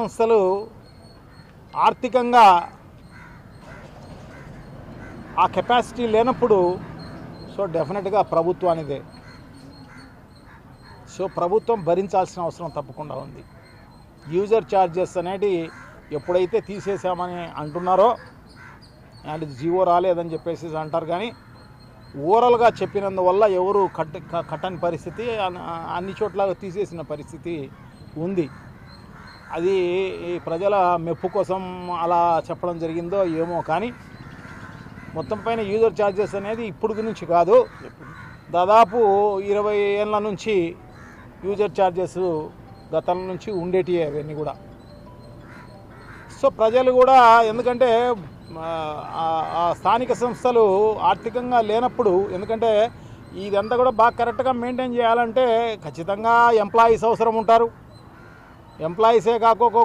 సంస్థలు ఆర్థికంగా ఆ కెపాసిటీ లేనప్పుడు సో డెఫినెట్గా ప్రభుత్వానిదే. సో ప్రభుత్వం భరించాల్సిన అవసరం తప్పకుండా ఉంది. యూజర్ ఛార్జెస్ అనేటి ఎప్పుడైతే తీసేసామని అంటున్నారో, అండ్ జీవో రాలేదని చెప్పేసి అంటారు, కానీ ఓవరాల్గా చెప్పినందువల్ల ఎవరు కట్టని పరిస్థితి, అన్ని చోట్ల తీసేసిన పరిస్థితి ఉంది. అది ప్రజల మెప్పు కోసం అలా చెప్పడం జరిగిందో ఏమో, కానీ మొత్తం పైన యూజర్ ఛార్జెస్ అనేది ఇప్పుడు నుంచి కాదు, దాదాపు 20 ఏళ్ళ నుంచి యూజర్ ఛార్జెస్ గతం నుంచి ఉండేటివే అవన్నీ కూడా. సో ప్రజలు కూడా, ఎందుకంటే ఆ స్థానిక సంస్థలు ఆర్థికంగా లేనప్పుడు, ఎందుకంటే ఇదంతా కూడా బాగా కరెక్ట్గా మెయింటైన్ చేయాలంటే ఖచ్చితంగా ఎంప్లాయీస్ అవసరం ఉంటారు. ఎంప్లాయీసే కాకపోతే